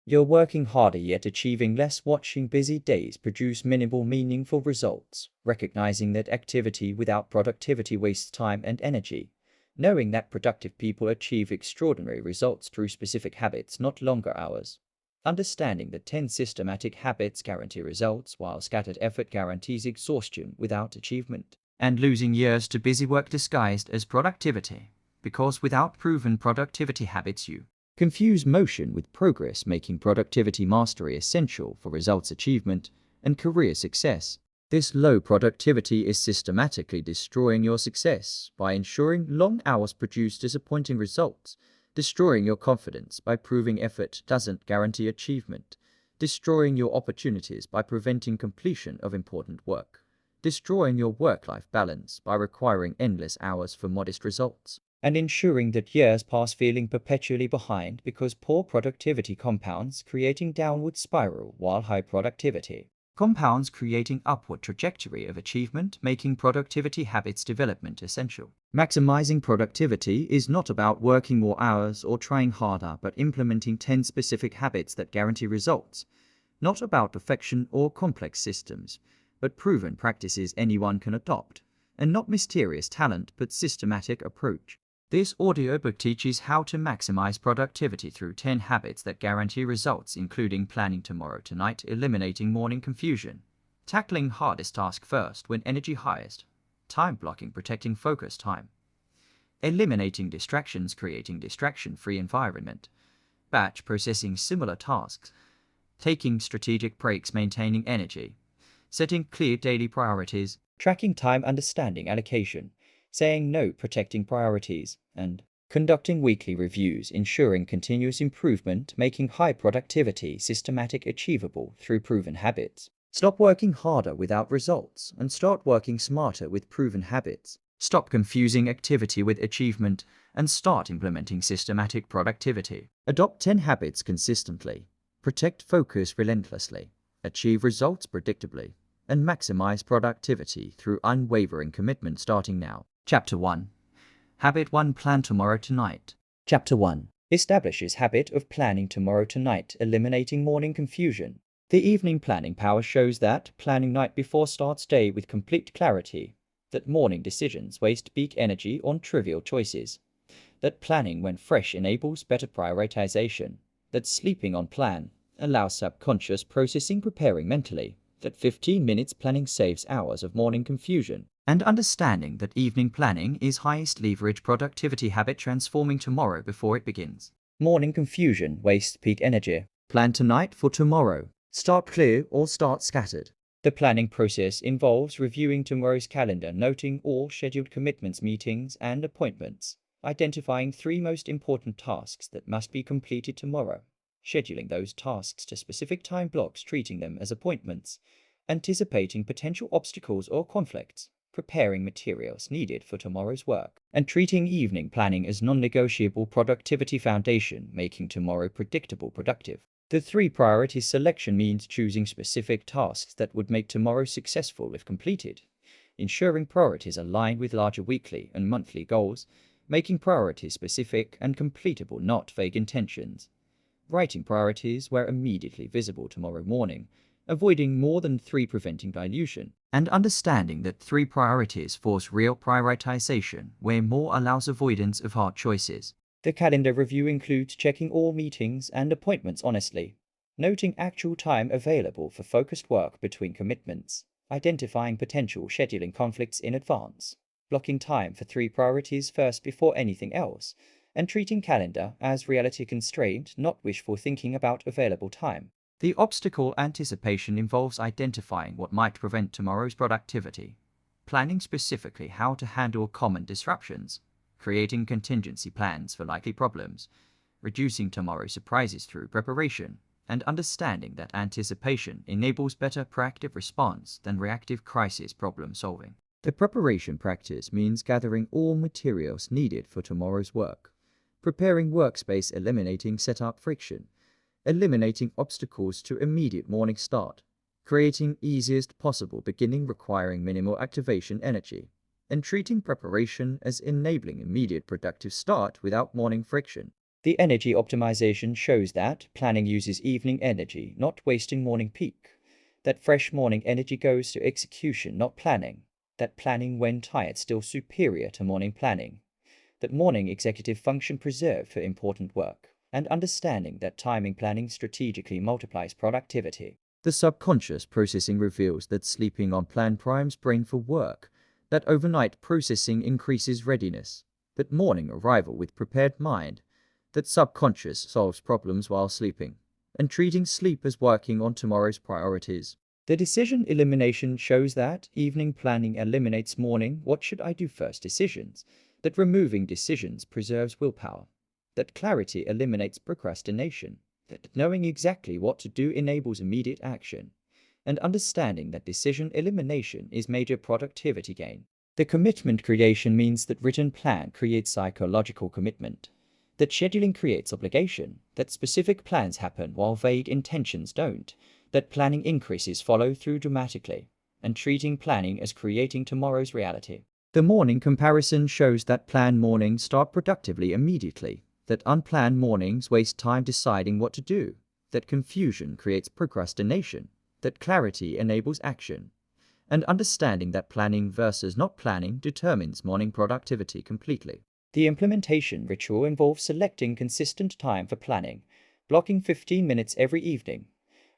You're working harder yet achieving less. Watching busy days produce minimal meaningful results, recognizing that activity without productivity wastes time and energy. Knowing that productive people achieve extraordinary results through specific habits, not longer hours. Understanding that 10 systematic habits guarantee results while scattered effort guarantees exhaustion without achievement. And losing years to busy work disguised as productivity, because without proven productivity habits you confuse motion with progress, making productivity mastery essential for results achievement and career success. This low productivity is systematically destroying your success by ensuring long hours produce disappointing results, destroying your confidence by proving effort doesn't guarantee achievement, destroying your opportunities by preventing completion of important work, destroying your work-life balance by requiring endless hours for modest results, and ensuring that years pass feeling perpetually behind because poor productivity compounds, creating downward spiral, while high productivity compounds, creating upward trajectory of achievement, making productivity habits development essential. Maximizing productivity is not about working more hours or trying harder, but implementing 10 specific habits that guarantee results. Not about perfection or complex systems, but proven practices anyone can adopt, and not mysterious talent, but systematic approach. This audiobook teaches how to maximize productivity through 10 habits that guarantee results, including planning tomorrow tonight, eliminating morning confusion, tackling hardest task first when energy highest, time blocking, protecting focus time, eliminating distractions, creating distraction-free environment, batch processing similar tasks, taking strategic breaks, maintaining energy, setting clear daily priorities, tracking time, understanding allocation, saying no, protecting priorities, and conducting weekly reviews, ensuring continuous improvement, making high productivity systematic, achievable through proven habits. Stop working harder without results and start working smarter with proven habits. Stop confusing activity with achievement and start implementing systematic productivity. Adopt 10 habits consistently. Protect focus relentlessly. Achieve results predictably. And maximize productivity through unwavering commitment, starting now. Chapter 1. Habit 1. Plan tomorrow tonight. Chapter 1. Establishes habit of planning tomorrow tonight, eliminating morning confusion. The evening planning power shows that planning night before starts day with complete clarity, that morning decisions waste peak energy on trivial choices, that planning when fresh enables better prioritization, that sleeping on plan allows subconscious processing, preparing mentally, that 15 minutes planning saves hours of morning confusion, and understanding that evening planning is highest leverage productivity habit, transforming tomorrow before it begins. Morning confusion wastes peak energy. Plan tonight for tomorrow. Start clear or start scattered. The planning process involves reviewing tomorrow's calendar, noting all scheduled commitments, meetings, and appointments, identifying 3 most important tasks that must be completed tomorrow, scheduling those tasks to specific time blocks, treating them as appointments, anticipating potential obstacles or conflicts, preparing materials needed for tomorrow's work, and treating evening planning as non-negotiable productivity foundation, making tomorrow predictable productive. The 3 priorities selection means choosing specific tasks that would make tomorrow successful if completed, ensuring priorities align with larger weekly and monthly goals, making priorities specific and completable, not vague intentions, writing priorities where immediately visible tomorrow morning, avoiding more than 3, preventing dilution, and understanding that 3 priorities force real prioritization, where more allows avoidance of hard choices. The calendar review includes checking all meetings and appointments honestly, noting actual time available for focused work between commitments, identifying potential scheduling conflicts in advance, blocking time for 3 priorities first before anything else, and treating calendar as reality constraint, not wishful thinking about available time. The obstacle anticipation involves identifying what might prevent tomorrow's productivity, planning specifically how to handle common disruptions, creating contingency plans for likely problems, reducing tomorrow's surprises through preparation, and understanding that anticipation enables better proactive response than reactive crisis problem solving. The preparation practice means gathering all materials needed for tomorrow's work, preparing workspace, eliminating setup friction, eliminating obstacles to immediate morning start, creating easiest possible beginning requiring minimal activation energy, and treating preparation as enabling immediate productive start without morning friction. The energy optimization shows that planning uses evening energy, not wasting morning peak. That fresh morning energy goes to execution, not planning. That planning when tired still superior to morning planning. That morning executive function preserved for important work. And understanding that timing planning strategically multiplies productivity. The subconscious processing reveals that sleeping on plan primes brain for work. That overnight processing increases readiness. That morning arrival with prepared mind. That subconscious solves problems while sleeping. And treating sleep as working on tomorrow's priorities. The decision elimination shows that evening planning eliminates morning what should I do first decisions. That removing decisions preserves willpower. That clarity eliminates procrastination. That knowing exactly what to do enables immediate action. And understanding that decision elimination is major productivity gain. The commitment creation means that written plan creates psychological commitment. That scheduling creates obligation. That specific plans happen while vague intentions don't. That planning increases follow-through dramatically. And treating planning as creating tomorrow's reality. The morning comparison shows that planned mornings start productively immediately. That unplanned mornings waste time deciding what to do. That confusion creates procrastination. That clarity enables action. And understanding that planning versus not planning determines morning productivity completely. The implementation ritual involves selecting consistent time for planning, blocking 15 minutes every evening,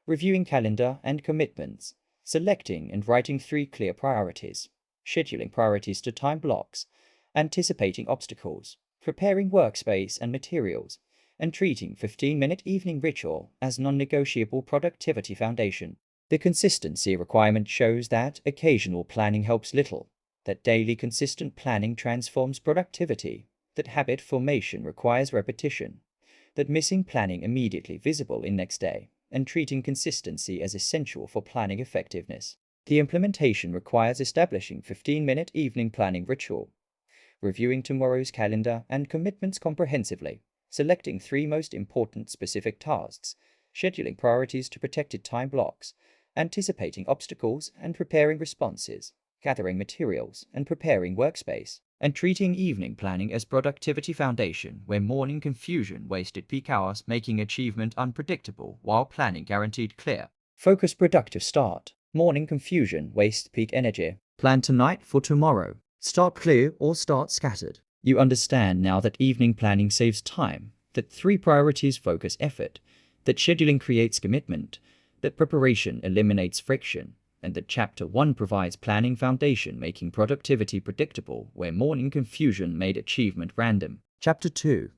reviewing calendar and commitments, selecting and writing 3 clear priorities, scheduling priorities to time blocks, anticipating obstacles, preparing workspace and materials, and treating 15-minute evening ritual as non-negotiable productivity foundation. The consistency requirement shows that occasional planning helps little, that daily consistent planning transforms productivity, that habit formation requires repetition, that missing planning immediately visible in next day, and treating consistency as essential for planning effectiveness. The implementation requires establishing 15-minute evening planning ritual, reviewing tomorrow's calendar and commitments comprehensively, selecting 3 most important specific tasks, scheduling priorities to protected time blocks, anticipating obstacles and preparing responses, gathering materials and preparing workspace, and treating evening planning as productivity foundation where morning confusion wasted peak hours making achievement unpredictable while planning guaranteed clear. Focus productive start. Morning confusion wastes peak energy. Plan tonight for tomorrow. Start clear or start scattered. You understand now that evening planning saves time, that 3 priorities focus effort, that scheduling creates commitment, that preparation eliminates friction, and that Chapter 1 provides planning foundation making productivity predictable where morning confusion made achievement random. Chapter 2.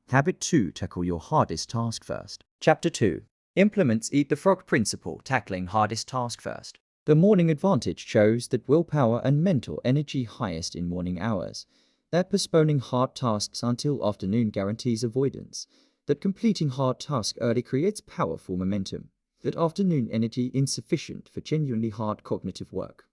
Habit 2. Tackle your hardest task first. Chapter 2. Implements Eat the Frog principle, tackling hardest task first. The morning advantage shows that willpower and mental energy highest in morning hours, that postponing hard tasks until afternoon guarantees avoidance, that completing hard tasks early creates powerful momentum, that afternoon energy insufficient for genuinely hard cognitive work,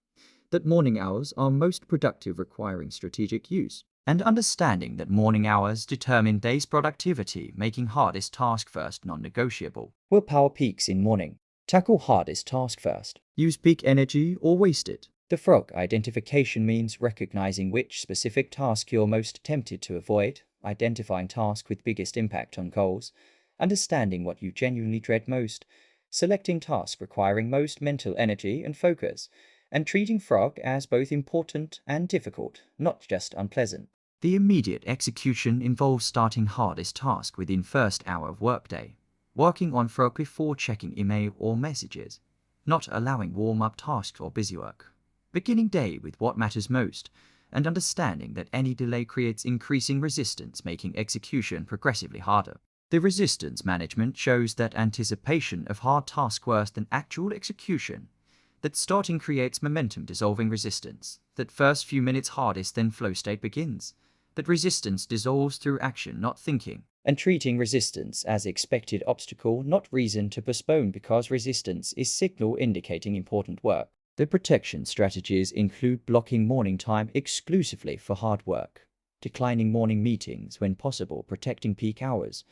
that morning hours are most productive requiring strategic use, and understanding that morning hours determine day's productivity making hardest task first non-negotiable. Willpower peaks in morning. Tackle hardest task first. Use peak energy or waste it. The frog identification means recognizing which specific task you're most tempted to avoid, identifying tasks with biggest impact on goals, understanding what you genuinely dread most, selecting tasks requiring most mental energy and focus, and treating frog as both important and difficult, not just unpleasant. The immediate execution involves starting hardest task within first hour of workday, working on frog before checking email or messages, not allowing warm-up tasks or busy work, beginning day with what matters most, and understanding that any delay creates increasing resistance making execution progressively harder. The resistance management shows that anticipation of hard tasks worse than actual execution, that starting creates momentum dissolving resistance, that first few minutes hardest then flow state begins, that resistance dissolves through action not thinking, and treating resistance as expected obstacle not reason to postpone because resistance is signal indicating important work. The protection strategies include blocking morning time exclusively for hard work, declining morning meetings when possible, protecting peak hours,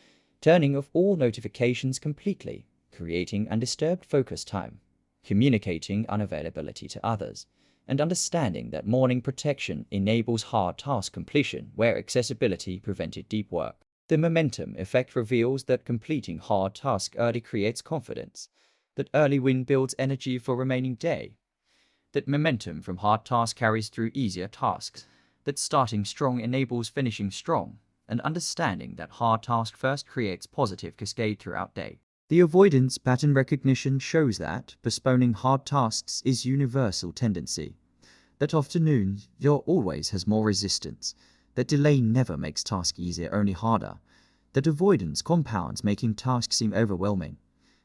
turning off all notifications completely, creating undisturbed focus time, communicating unavailability to others, and understanding that morning protection enables hard task completion where accessibility prevented deep work. The momentum effect reveals that completing hard tasks early creates confidence, that early win builds energy for remaining day, that momentum from hard tasks carries through easier tasks, that starting strong enables finishing strong, and understanding that hard task first creates positive cascade throughout day. The avoidance pattern recognition shows that postponing hard tasks is universal tendency, that afternoon there always has more resistance, that delay never makes task easier, only harder, that avoidance compounds making tasks seem overwhelming,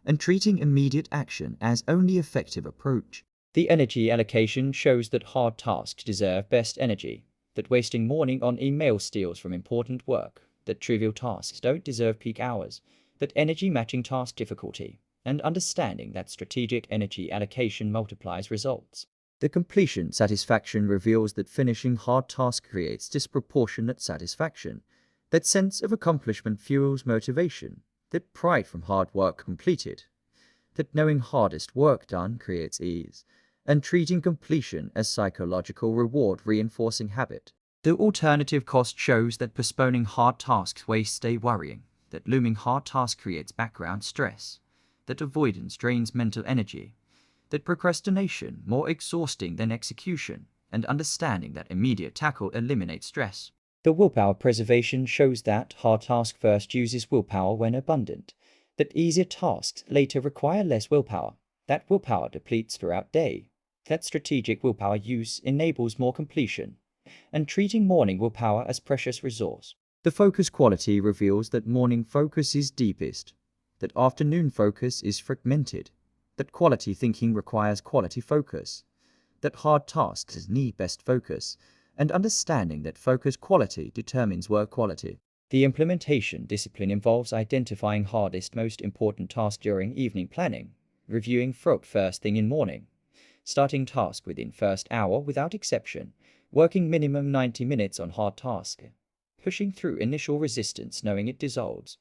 and treating immediate action as only effective approach. The energy allocation shows that hard tasks deserve best energy, that wasting morning on email steals from important work, that trivial tasks don't deserve peak hours, that energy matching task difficulty, and understanding that strategic energy allocation multiplies results. The completion satisfaction reveals that finishing hard tasks creates disproportionate satisfaction, that sense of accomplishment fuels motivation, that pride from hard work completed, that knowing hardest work done creates ease, and treating completion as psychological reward reinforcing habit. The alternative cost shows that postponing hard tasks wastes day worrying, that looming hard task creates background stress, that avoidance drains mental energy, that procrastination more exhausting than execution, and understanding that immediate tackle eliminates stress. The willpower preservation shows that hard task first uses willpower when abundant, that easier tasks later require less willpower, that willpower depletes throughout day, that strategic willpower use enables more completion, and treating morning willpower as precious resource. The focus quality reveals that morning focus is deepest, that afternoon focus is fragmented, that quality thinking requires quality focus, that hard tasks need best focus, and understanding that focus quality determines work quality. The implementation discipline involves identifying hardest most important tasks during evening planning, reviewing throughout first thing in morning, starting task within first hour without exception, working minimum 90 minutes on hard task, pushing through initial resistance knowing it dissolves,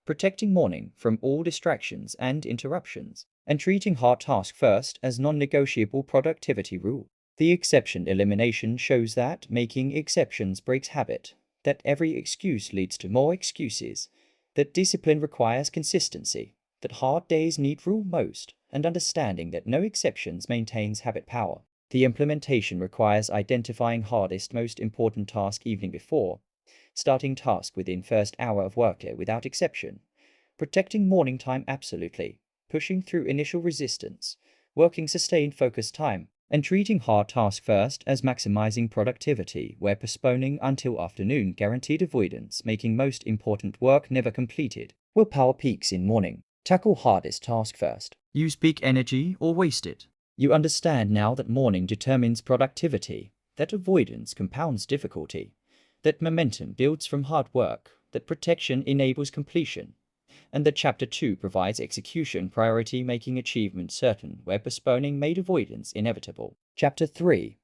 protecting morning from all distractions and interruptions, and treating hard task first as non-negotiable productivity rule. The exception elimination shows that making exceptions breaks habit, that every excuse leads to more excuses, that discipline requires consistency, that hard days need rule most, and understanding that no exceptions maintains habit power. The implementation requires identifying hardest most important task evening before, starting task within first hour of workday without exception, protecting morning time absolutely, pushing through initial resistance, working sustained focus time, and treating hard task first as maximizing productivity where postponing until afternoon guaranteed avoidance making most important work never completed. Willpower peaks in morning. Tackle hardest task first. Use peak energy or waste it. You understand now that morning determines productivity, that avoidance compounds difficulty, that momentum builds from hard work, that protection enables completion, and that Chapter 2 provides execution priority making achievement certain where postponing made avoidance inevitable. Chapter 3.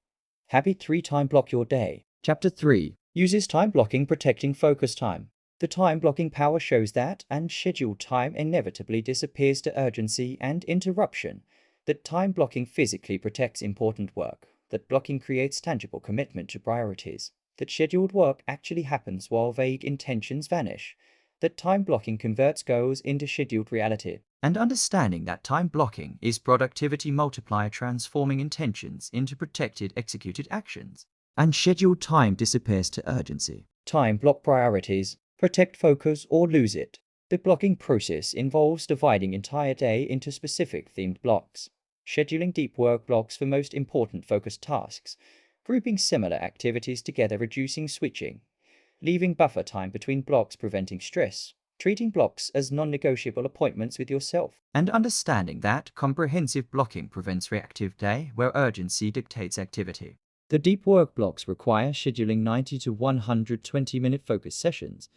Habit 3 time block your day. Chapter 3 uses time blocking protecting focus time. The time blocking power shows that unscheduled time inevitably disappears to urgency and interruption, that time blocking physically protects important work, that blocking creates tangible commitment to priorities, that scheduled work actually happens while vague intentions vanish, that time blocking converts goals into scheduled reality, and understanding that time blocking is productivity multiplier transforming intentions into protected executed actions. Unscheduled time disappears to urgency. Time block priorities. Protect focus or lose it. The blocking process involves dividing entire day into specific themed blocks, scheduling deep work blocks for most important focused tasks, grouping similar activities together reducing switching, leaving buffer time between blocks preventing stress, treating blocks as non-negotiable appointments with yourself, and understanding that comprehensive blocking prevents reactive day where urgency dictates activity. The deep work blocks require scheduling 90 to 120-minute focus sessions,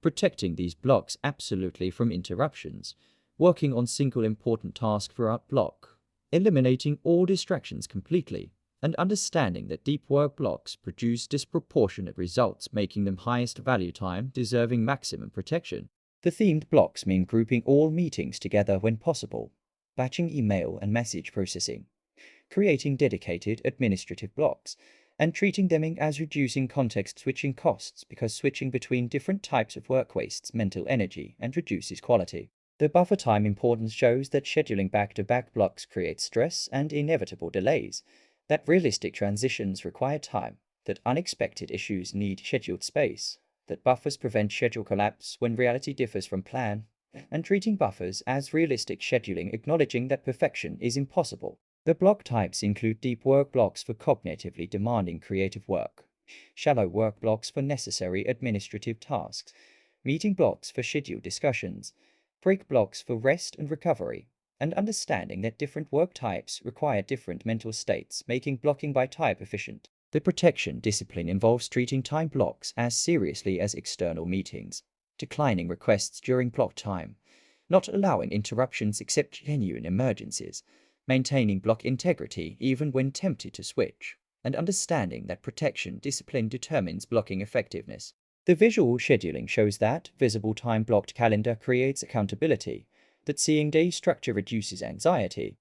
protecting these blocks absolutely from interruptions, working on single important task throughout block, eliminating all distractions completely, and understanding that deep work blocks produce disproportionate results making them highest value time deserving maximum protection. The themed blocks mean grouping all meetings together when possible, batching email and message processing, creating dedicated administrative blocks, and treating them as reducing context switching costs because switching between different types of work wastes mental energy and reduces quality. The buffer time importance shows that scheduling back-to-back blocks creates stress and inevitable delays, that realistic transitions require time, that unexpected issues need scheduled space, that buffers prevent schedule collapse when reality differs from plan, and treating buffers as realistic scheduling acknowledging that perfection is impossible. The block types include deep work blocks for cognitively demanding creative work, shallow work blocks for necessary administrative tasks, meeting blocks for scheduled discussions, break blocks for rest and recovery, and understanding that different work types require different mental states, making blocking by type efficient. The protection discipline involves treating time blocks as seriously as external meetings, declining requests during block time, not allowing interruptions except genuine emergencies, maintaining block integrity even when tempted to switch, and understanding that protection discipline determines blocking effectiveness. The visual scheduling shows that visible time-blocked calendar creates accountability, that seeing day structure reduces anxiety,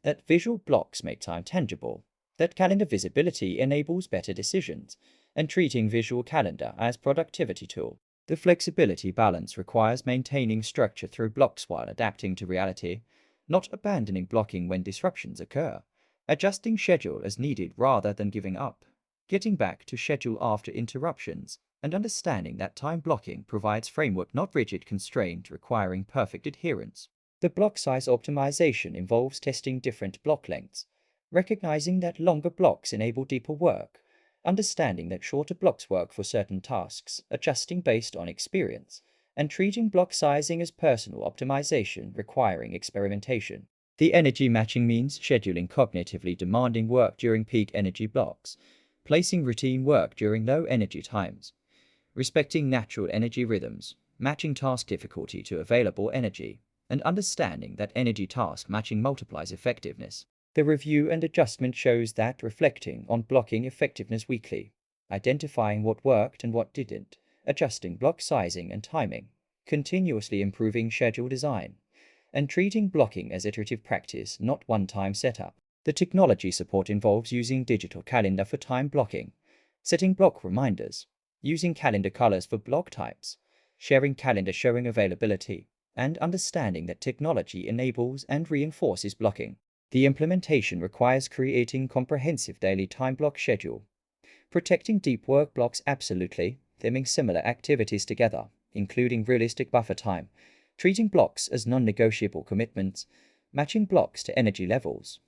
that visual blocks make time tangible, that calendar visibility enables better decisions, and treating visual calendar as productivity tool. The flexibility balance requires maintaining structure through blocks while adapting to reality, not abandoning blocking when disruptions occur, adjusting schedule as needed rather than giving up, getting back to schedule after interruptions, and understanding that time blocking provides framework not rigid constraint requiring perfect adherence. The block size optimization involves testing different block lengths, recognizing that longer blocks enable deeper work, understanding that shorter blocks work for certain tasks, adjusting based on experience, and treating block sizing as personal optimization requiring experimentation. The energy matching means scheduling cognitively demanding work during peak energy blocks, placing routine work during low energy times, respecting natural energy rhythms, matching task difficulty to available energy, and understanding that energy task matching multiplies effectiveness. The review and adjustment shows that reflecting on blocking effectiveness weekly, identifying what worked and what didn't, adjusting block sizing and timing, continuously improving schedule design, and treating blocking as iterative practice, not one-time setup. The technology support involves using digital calendar for time blocking, setting block reminders, using calendar colors for block types, sharing calendar showing availability, and understanding that technology enables and reinforces blocking. The implementation requires creating comprehensive daily time block schedule, protecting deep work blocks absolutely, theming similar activities together, including realistic buffer time, treating blocks as non-negotiable commitments, matching blocks to energy levels,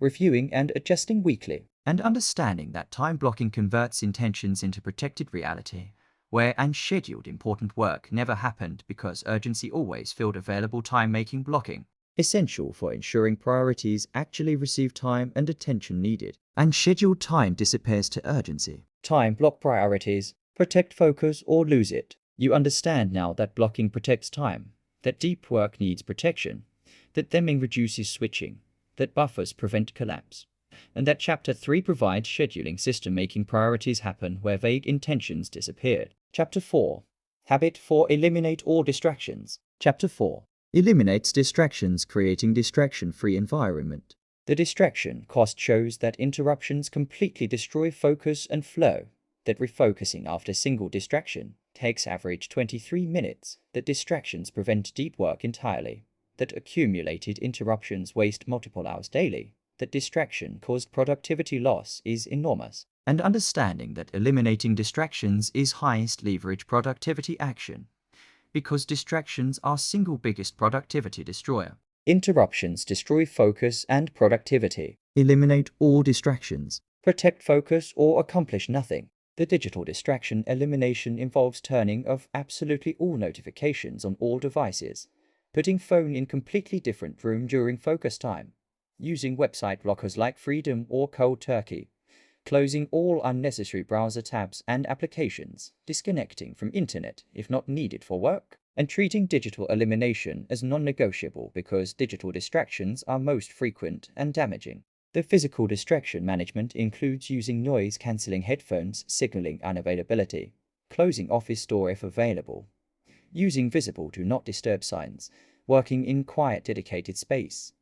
reviewing and adjusting weekly, and understanding that time blocking converts intentions into protected reality, where unscheduled important work never happened because urgency always filled available time, making blocking essential for ensuring priorities actually receive time and attention needed. Unscheduled time disappears to urgency. Time block priorities, protect focus or lose it. You understand now that blocking protects time, that deep work needs protection, that theming reduces switching, that buffers prevent collapse, and that Chapter 3 provides scheduling system making priorities happen where vague intentions disappeared. Chapter 4. Habit 4. Eliminate all distractions. Chapter 4. Eliminates distractions, creating distraction-free environment. The distraction cost shows that interruptions completely destroy focus and flow, that refocusing after single distraction takes average 23 minutes, that distractions prevent deep work entirely, that accumulated interruptions waste multiple hours daily, that distraction caused productivity loss is enormous, and understanding that eliminating distractions is highest leverage productivity action, because distractions are single biggest productivity destroyer. Interruptions destroy focus and productivity. Eliminate all distractions. Protect focus or accomplish nothing. The digital distraction elimination involves turning off absolutely all notifications on all devices, putting phone in completely different room during focus time, using website blockers like Freedom or Cold Turkey, closing all unnecessary browser tabs and applications, disconnecting from internet if not needed for work, and treating digital elimination as non-negotiable because digital distractions are most frequent and damaging. The physical distraction management includes using noise-cancelling headphones signaling unavailability, closing office door if available, using visible do not disturb signs, working in quiet dedicated space,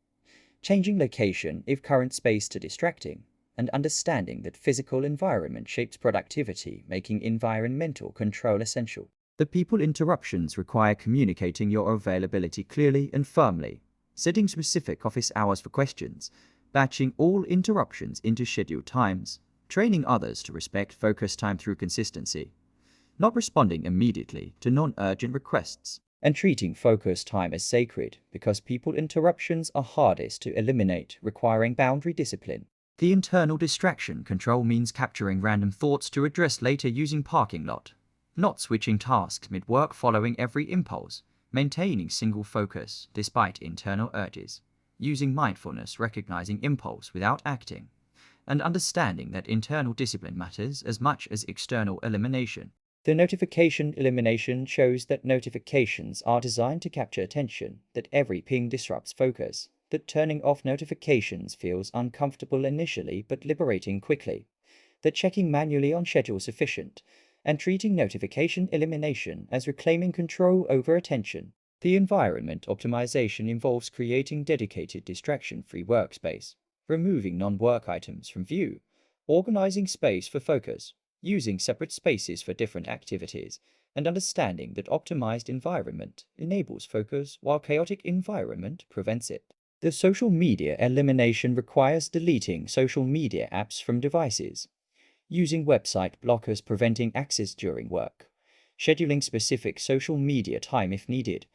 changing location if current space too distracting, and understanding that physical environment shapes productivity, making environmental control essential. The people interruptions require communicating your availability clearly and firmly, setting specific office hours for questions, batching all interruptions into scheduled times, training others to respect focus time through consistency, not responding immediately to non-urgent requests, and treating focus time as sacred because people interruptions are hardest to eliminate, requiring boundary discipline. The internal distraction control means capturing random thoughts to address later using parking lot, not switching tasks mid-work following every impulse, maintaining single focus despite internal urges, using mindfulness recognizing impulse without acting, and understanding that internal discipline matters as much as external elimination. The notification elimination shows that notifications are designed to capture attention, that every ping disrupts focus, that turning off notifications feels uncomfortable initially but liberating quickly, that checking manually on schedule is sufficient, and treating notification elimination as reclaiming control over attention. The environment optimization involves creating dedicated distraction-free workspace, removing non-work items from view, organizing space for focus, using separate spaces for different activities, and understanding that optimized environment enables focus while chaotic environment prevents it. The social media elimination requires deleting social media apps from devices, using website blockers preventing access during work, scheduling specific social media time if needed,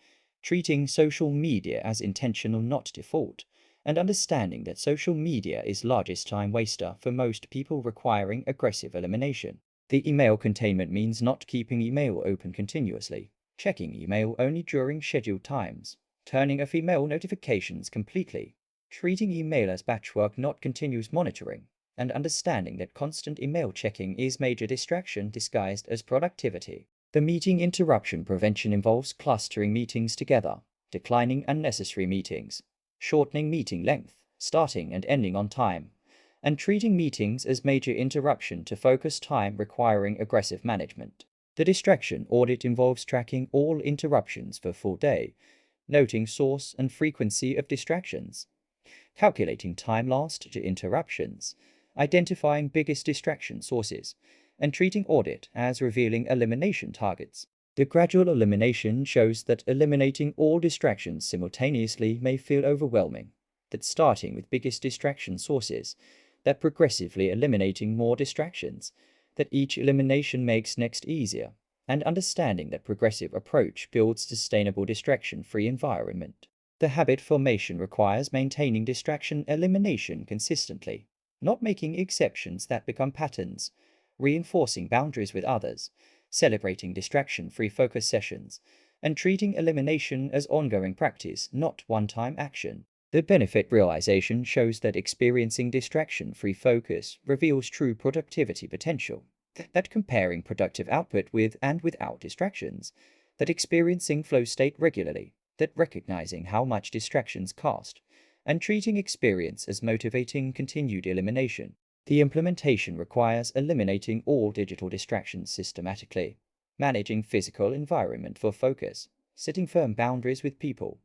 treating social media as intentional not default, and understanding that social media is largest time waster for most people requiring aggressive elimination. The email containment means not keeping email open continuously, checking email only during scheduled times, turning off email notifications completely, treating email as batch work not continuous monitoring, and understanding that constant email checking is major distraction disguised as productivity. The meeting interruption prevention involves clustering meetings together, declining unnecessary meetings, shortening meeting length, starting and ending on time, and treating meetings as major interruption to focus time requiring aggressive management. The distraction audit involves tracking all interruptions for full day, noting source and frequency of distractions, calculating time lost to interruptions, identifying biggest distraction sources, and treating audit as revealing elimination targets. The gradual elimination shows that eliminating all distractions simultaneously may feel overwhelming, that starting with biggest distraction sources, that progressively eliminating more distractions, that each elimination makes next easier, and understanding that progressive approach builds sustainable distraction-free environment. The habit formation requires maintaining distraction elimination consistently, not making exceptions that become patterns, reinforcing boundaries with others, celebrating distraction-free focus sessions, and treating elimination as ongoing practice, not one-time action. The benefit realization shows that experiencing distraction-free focus reveals true productivity potential, that comparing productive output with and without distractions, that experiencing flow state regularly, that recognizing how much distractions cost, and treating experience as motivating continued elimination. The implementation requires eliminating all digital distractions systematically, managing physical environment for focus, setting firm boundaries with people,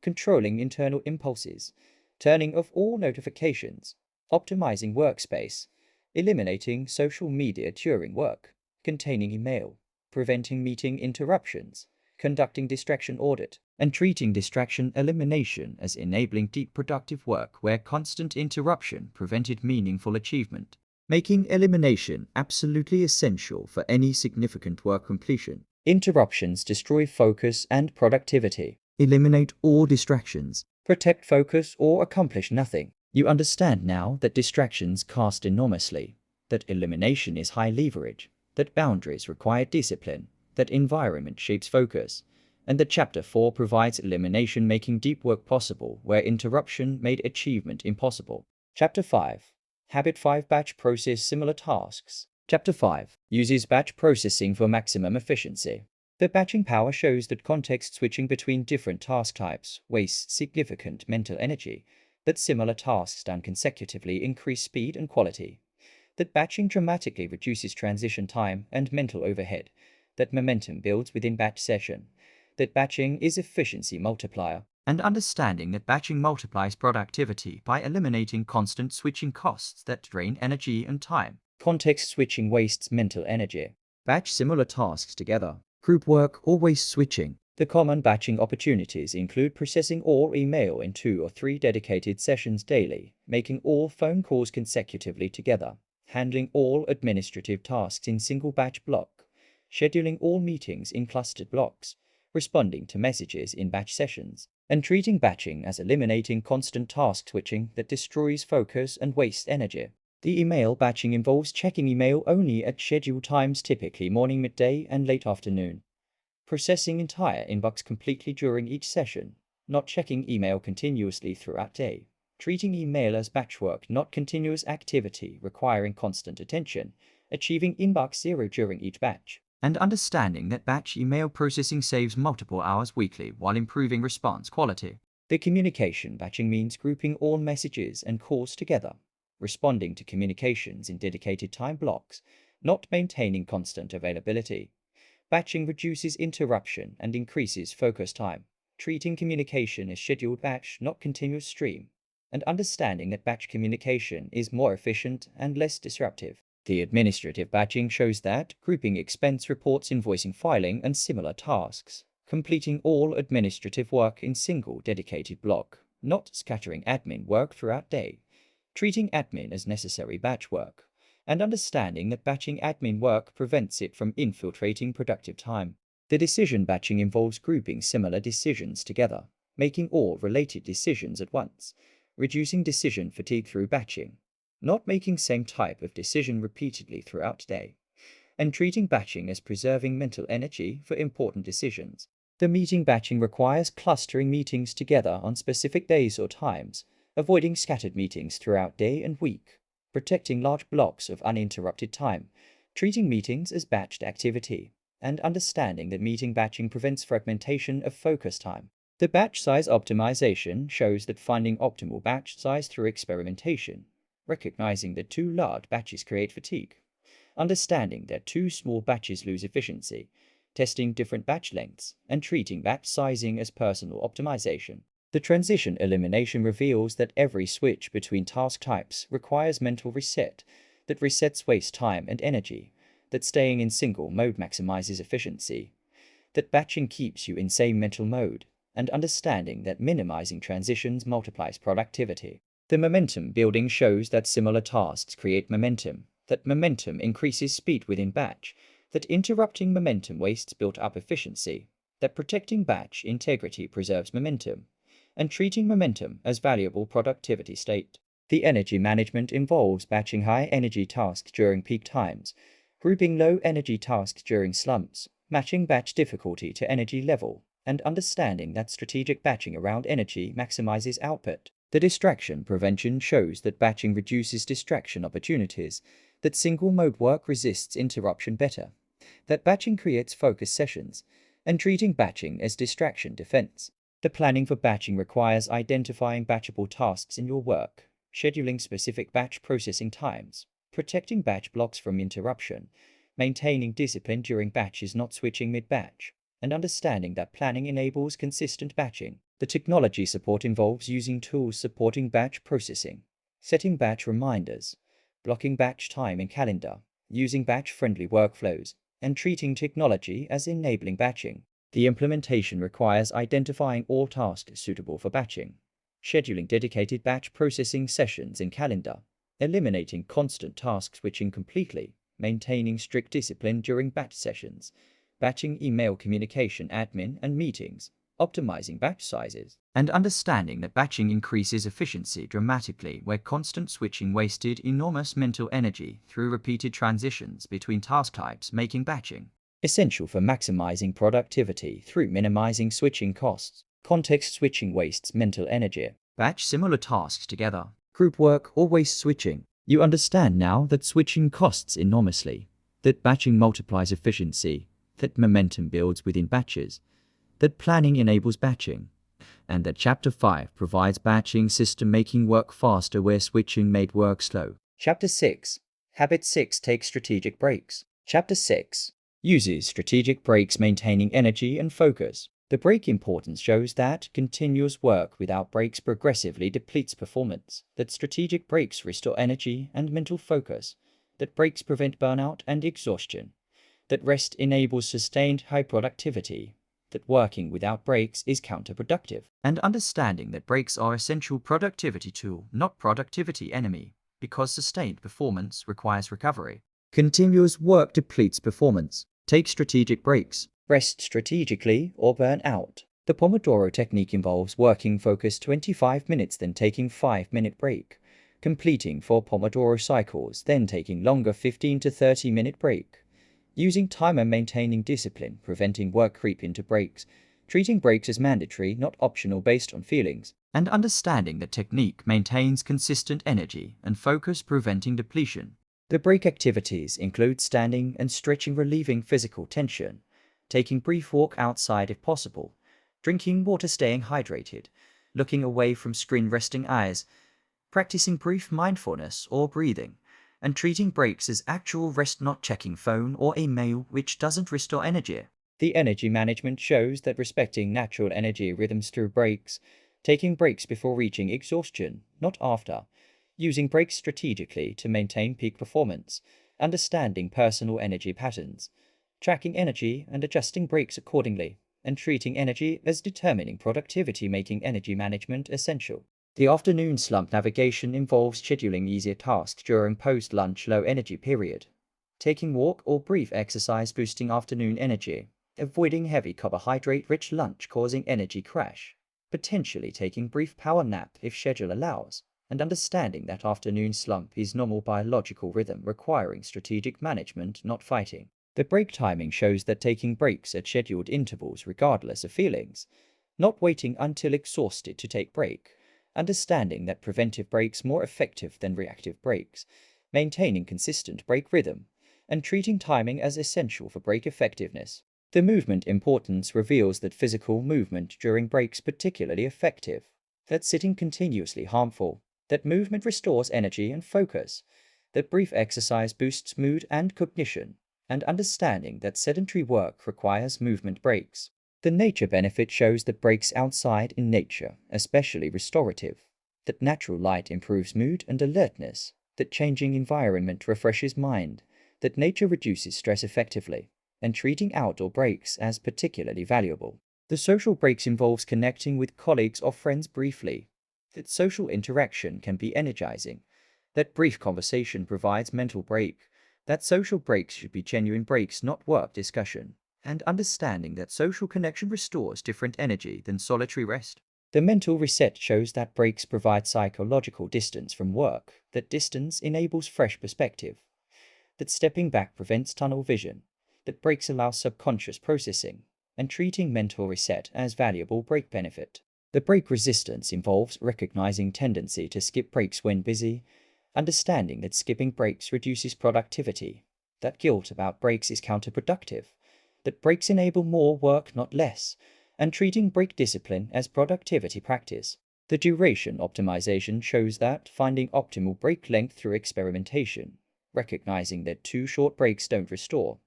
controlling internal impulses, turning off all notifications, optimizing workspace, eliminating social media during work, containing email, preventing meeting interruptions, conducting distraction audit, and treating distraction elimination as enabling deep productive work where constant interruption prevented meaningful achievement, making elimination absolutely essential for any significant work completion. Interruptions destroy focus and productivity. Eliminate all distractions, protect focus or accomplish nothing. You understand now that distractions cost enormously, that elimination is high leverage, that boundaries require discipline, that environment shapes focus, and that Chapter 4 provides elimination making deep work possible where interruption made achievement impossible. Chapter 5. Habit 5 Batch process similar tasks. Chapter 5 uses batch processing for maximum efficiency. The batching power shows that context switching between different task types wastes significant mental energy, that similar tasks done consecutively increase speed and quality, that batching dramatically reduces transition time and mental overhead, that momentum builds within batch session, that batching is efficiency multiplier. and understanding that batching multiplies productivity by eliminating constant switching costs that drain energy and time. Context switching wastes mental energy. Batch similar tasks together. Group work or waste switching. The common batching opportunities include processing all email in 2 or 3 dedicated sessions daily, making all phone calls consecutively together, handling all administrative tasks in single batch block, scheduling all meetings in clustered blocks, responding to messages in batch sessions, and treating batching as eliminating constant task switching that destroys focus and wastes energy. The email batching involves checking email only at scheduled times, typically morning, midday, and late afternoon. Processing entire inbox completely during each session, not checking email continuously throughout day. Treating email as batch work, not continuous activity requiring constant attention, achieving inbox zero during each batch. And understanding that batch email processing saves multiple hours weekly while improving response quality. The communication batching means grouping all messages and calls together, responding to communications in dedicated time blocks, not maintaining constant availability. Batching reduces interruption and increases focus time. Treating communication as scheduled batch, not continuous stream, and understanding that batch communication is more efficient and less disruptive. The administrative batching shows that grouping expense reports, invoicing, filing, and similar tasks, completing all administrative work in single dedicated block, not scattering admin work throughout day. Treating admin as necessary batch work, and understanding that batching admin work prevents it from infiltrating productive time. The decision batching involves grouping similar decisions together, making all related decisions at once, reducing decision fatigue through batching, not making same type of decision repeatedly throughout day, and treating batching as preserving mental energy for important decisions. The meeting batching requires clustering meetings together on specific days or times, avoiding scattered meetings throughout day and week, protecting large blocks of uninterrupted time, treating meetings as batched activity, and understanding that meeting batching prevents fragmentation of focus time. The batch size optimization shows that finding optimal batch size through experimentation, recognizing that too large batches create fatigue, understanding that too small batches lose efficiency, testing different batch lengths, and treating batch sizing as personal optimization. The transition elimination reveals that every switch between task types requires mental reset that resets waste time and energy, that staying in single mode maximizes efficiency, that batching keeps you in same mental mode, and understanding that minimizing transitions multiplies productivity. The momentum building shows that similar tasks create momentum, that momentum increases speed within batch, that interrupting momentum wastes built-up efficiency, that protecting batch integrity preserves momentum, and treating momentum as valuable productivity state. The energy management involves batching high-energy tasks during peak times, grouping low-energy tasks during slumps, matching batch difficulty to energy level, and understanding that strategic batching around energy maximizes output. The distraction prevention shows that batching reduces distraction opportunities, that single-mode work resists interruption better, that batching creates focus sessions, and treating batching as distraction defense. The planning for batching requires identifying batchable tasks in your work, scheduling specific batch processing times, protecting batch blocks from interruption, maintaining discipline during batches, not switching mid-batch, and understanding that planning enables consistent batching. The technology support involves using tools supporting batch processing, setting batch reminders, blocking batch time in calendar, using batch-friendly workflows, and treating technology as enabling batching. The implementation requires identifying all tasks suitable for batching, scheduling dedicated batch processing sessions in calendar, eliminating constant task switching completely, maintaining strict discipline during batch sessions, batching email communication, admin, and meetings, optimizing batch sizes, and understanding that batching increases efficiency dramatically where constant switching wasted enormous mental energy through repeated transitions between task types, making batching essential for maximizing productivity through minimizing switching costs. Context switching wastes mental energy. Batch similar tasks together. Group work or waste switching. You understand now that switching costs enormously, that batching multiplies efficiency, that momentum builds within batches, that planning enables batching, and that Chapter 5 provides batching system making work faster where switching made work slow. Chapter 6. Habit 6. Take strategic breaks. Chapter 6 uses strategic breaks, maintaining energy and focus. The break importance shows that continuous work without breaks progressively depletes performance, that strategic breaks restore energy and mental focus, that breaks prevent burnout and exhaustion, that rest enables sustained high productivity, that working without breaks is counterproductive, and understanding that breaks are essential productivity tool, not productivity enemy, because sustained performance requires recovery. Continuous work depletes performance. Take strategic breaks. Rest strategically or burn out. The Pomodoro technique involves working focused 25 minutes, then taking 5-minute break, completing 4 Pomodoro cycles, then taking longer 15 to 30-minute break. Using timer, maintaining discipline, preventing work creep into breaks, treating breaks as mandatory, not optional based on feelings, and understanding that technique maintains consistent energy and focus, preventing depletion. The break activities include standing and stretching, relieving physical tension, taking brief walk outside if possible, drinking water, staying hydrated, looking away from screen, resting eyes, practicing brief mindfulness or breathing, and treating breaks as actual rest, not checking phone or email, which doesn't restore energy. The energy management shows that respecting natural energy rhythms through breaks, taking breaks before reaching exhaustion, not after, using breaks strategically to maintain peak performance, understanding personal energy patterns, tracking energy and adjusting breaks accordingly, and treating energy as determining productivity, making energy management essential. The afternoon slump navigation involves scheduling easier tasks during post-lunch low-energy period, taking walk or brief exercise, boosting afternoon energy, avoiding heavy carbohydrate-rich lunch causing energy crash, potentially taking brief power nap if schedule allows, and understanding that afternoon slump is normal biological rhythm requiring strategic management, not fighting. The break timing shows that taking breaks at scheduled intervals regardless of feelings, not waiting until exhausted to take break, understanding that preventive breaks more effective than reactive breaks, maintaining consistent break rhythm, and treating timing as essential for break effectiveness. The movement importance reveals that physical movement during breaks particularly effective, that sitting continuously harmful, that movement restores energy and focus, that brief exercise boosts mood and cognition, and understanding that sedentary work requires movement breaks. The nature benefit shows that breaks outside in nature, especially restorative, that natural light improves mood and alertness, that changing environment refreshes mind, that nature reduces stress effectively, and treating outdoor breaks as particularly valuable. The social breaks involves connecting with colleagues or friends briefly, that social interaction can be energizing, that brief conversation provides mental break, that social breaks should be genuine breaks, not work discussion, and understanding that social connection restores different energy than solitary rest. The mental reset shows that breaks provide psychological distance from work, that distance enables fresh perspective, that stepping back prevents tunnel vision, that breaks allow subconscious processing, and treating mental reset as valuable break benefit. The break resistance involves recognizing tendency to skip breaks when busy, understanding that skipping breaks reduces productivity, that guilt about breaks is counterproductive, that breaks enable more work, not less, and treating break discipline as productivity practice. The duration optimization shows that finding optimal break length through experimentation, recognizing that too short breaks don't restore,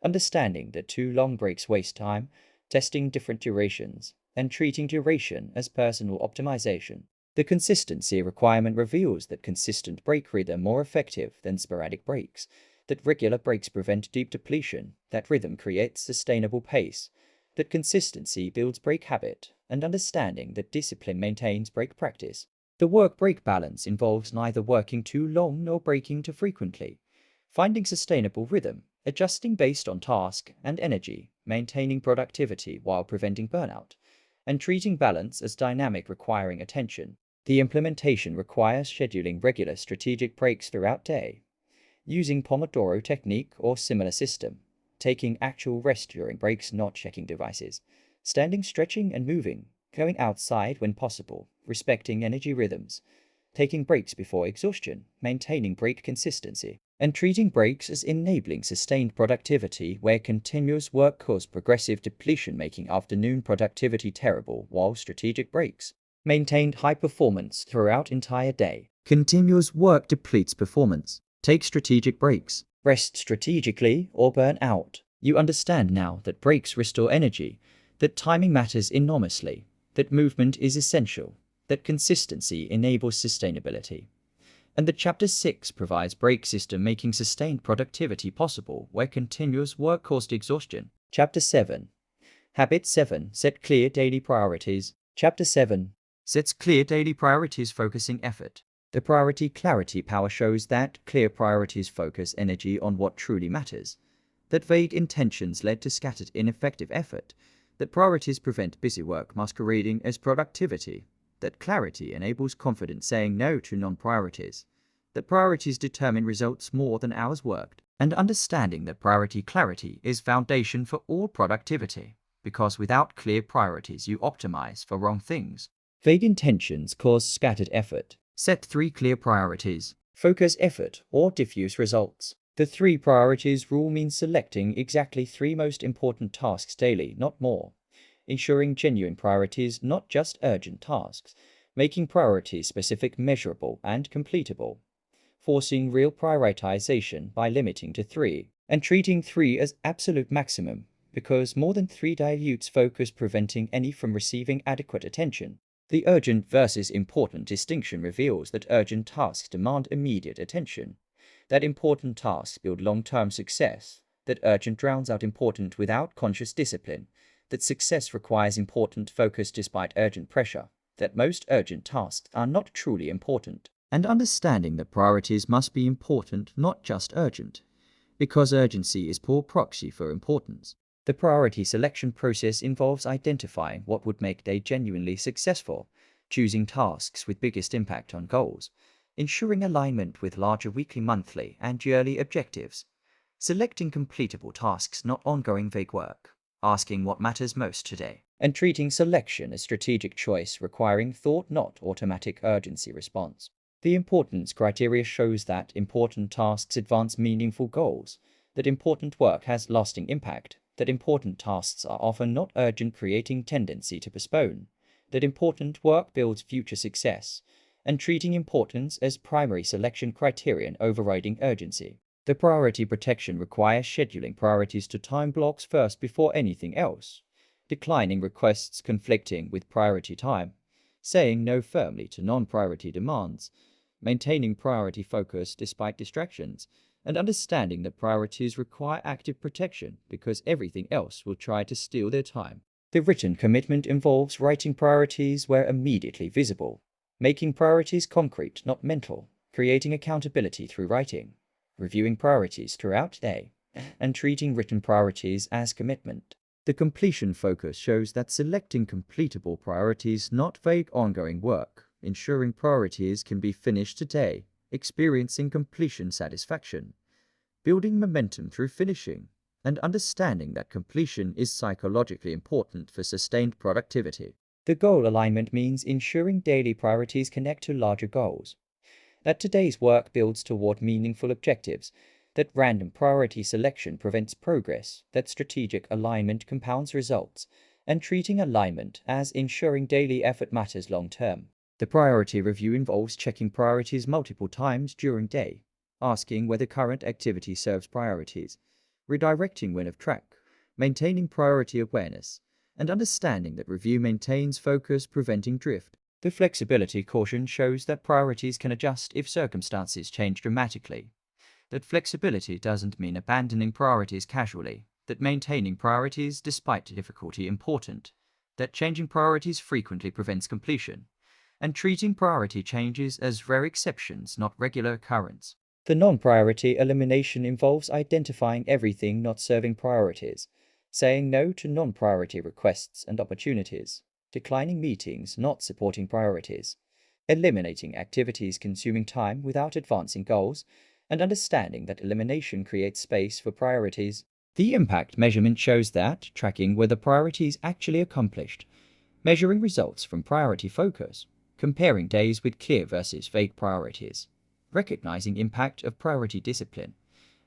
understanding that too long breaks waste time, testing different durations, and treating duration as personal optimization. The consistency requirement reveals that consistent break rhythm more effective than sporadic breaks, that regular breaks prevent deep depletion, that rhythm creates sustainable pace, that consistency builds break habit, and understanding that discipline maintains break practice. The work-break balance involves neither working too long nor breaking too frequently, finding sustainable rhythm, adjusting based on task and energy, maintaining productivity while preventing burnout, and treating balance as dynamic requiring attention. The implementation requires scheduling regular strategic breaks throughout day, using Pomodoro technique or similar system, taking actual rest during breaks, not checking devices, standing, stretching and moving, going outside when possible, respecting energy rhythms, taking breaks before exhaustion, maintaining break consistency, and treating breaks as enabling sustained productivity where continuous work causes progressive depletion, making afternoon productivity terrible while strategic breaks maintained high performance throughout entire day. Continuous work depletes performance. Take strategic breaks. Rest strategically or burn out. You understand now that breaks restore energy, that timing matters enormously, that movement is essential, that consistency enables sustainability. And the Chapter 6 provides brake system making sustained productivity possible where continuous work caused exhaustion. Chapter 7. Habit 7. Set clear daily priorities. Chapter 7 sets clear daily priorities focusing effort. The priority clarity power shows that clear priorities focus energy on what truly matters, that vague intentions led to scattered ineffective effort, that priorities prevent busy work masquerading as productivity, that clarity enables confident saying no to non-priorities, that priorities determine results more than hours worked, and understanding that priority clarity is foundation for all productivity, because without clear priorities you optimize for wrong things. Vague intentions cause scattered effort. Set 3 clear priorities. Focus effort or diffuse results. The 3 priorities rule means selecting exactly 3 most important tasks daily, not more. Ensuring genuine priorities, not just urgent tasks. Making priorities specific, measurable, and completable. Forcing real prioritization by limiting to 3. And treating 3 as absolute maximum, because more than 3 dilutes focus, preventing any from receiving adequate attention. The urgent versus important distinction reveals that urgent tasks demand immediate attention, that important tasks build long-term success, that urgent drowns out important without conscious discipline, that success requires important focus despite urgent pressure, that most urgent tasks are not truly important, and understanding that priorities must be important, not just urgent, because urgency is poor proxy for importance. The priority selection process involves identifying what would make a day genuinely successful, choosing tasks with biggest impact on goals, ensuring alignment with larger weekly, monthly, and yearly objectives, selecting completable tasks, not ongoing vague work, asking what matters most today, and treating selection as strategic choice requiring thought, not automatic urgency response. The importance criteria shows that important tasks advance meaningful goals, that important work has lasting impact, that important tasks are often not urgent, creating tendency to postpone, that important work builds future success, and treating importance as primary selection criterion overriding urgency. The priority protection requires scheduling priorities to time blocks first before anything else, declining requests conflicting with priority time, saying no firmly to non-priority demands, maintaining priority focus despite distractions, and understanding that priorities require active protection because everything else will try to steal their time. The written commitment involves writing priorities where immediately visible, making priorities concrete, not mental, creating accountability through writing, reviewing priorities throughout the day, and treating written priorities as commitment. The completion focus shows that selecting completable priorities, not vague ongoing work, ensuring priorities can be finished today, experiencing completion satisfaction, building momentum through finishing, and understanding that completion is psychologically important for sustained productivity. The goal alignment means ensuring daily priorities connect to larger goals, that today's work builds toward meaningful objectives, that random priority selection prevents progress, that strategic alignment compounds results, and treating alignment as ensuring daily effort matters long term. The priority review involves checking priorities multiple times during day, asking whether current activity serves priorities, redirecting when off track, maintaining priority awareness, and understanding that review maintains focus, preventing drift. The flexibility caution shows that priorities can adjust if circumstances change dramatically, that flexibility doesn't mean abandoning priorities casually, that maintaining priorities despite difficulty important, that changing priorities frequently prevents completion, and treating priority changes as rare exceptions, not regular occurrence. The non-priority elimination involves identifying everything not serving priorities, saying no to non-priority requests and opportunities, declining meetings not supporting priorities, eliminating activities consuming time without advancing goals, and understanding that elimination creates space for priorities. The impact measurement shows that tracking whether priorities actually accomplished, measuring results from priority focus, comparing days with clear versus vague priorities, recognizing impact of priority discipline,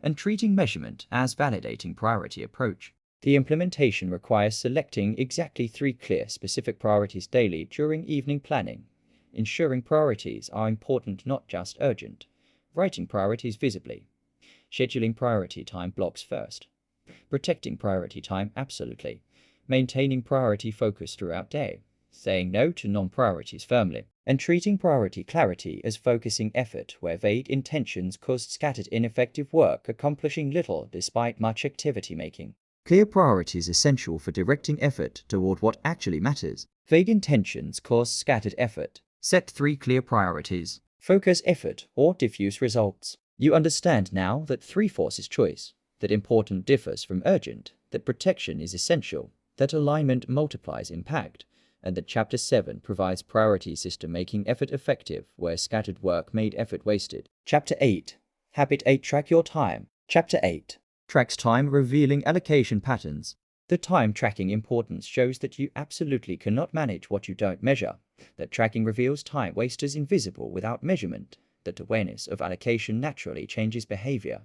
and treating measurement as validating priority approach. The implementation requires selecting exactly 3 clear specific priorities daily during evening planning, ensuring priorities are important, not just urgent, writing priorities visibly, scheduling priority time blocks first, protecting priority time absolutely, maintaining priority focus throughout day, saying no to non-priorities firmly, and treating priority clarity as focusing effort where vague intentions cause scattered ineffective work accomplishing little despite much activity making. Clear priorities essential for directing effort toward what actually matters. Vague intentions cause scattered effort. Set 3 clear priorities. Focus effort or diffuse results. You understand now that 3 forces choice, that important differs from urgent, that protection is essential, that alignment multiplies impact, and that Chapter 7 provides priority system making effort effective where scattered work made effort wasted. Chapter 8. Habit 8. Track your time. Chapter 8. Tracks time, revealing allocation patterns. The time tracking importance shows that you absolutely cannot manage what you don't measure, that tracking reveals time wasters invisible without measurement, that awareness of allocation naturally changes behavior,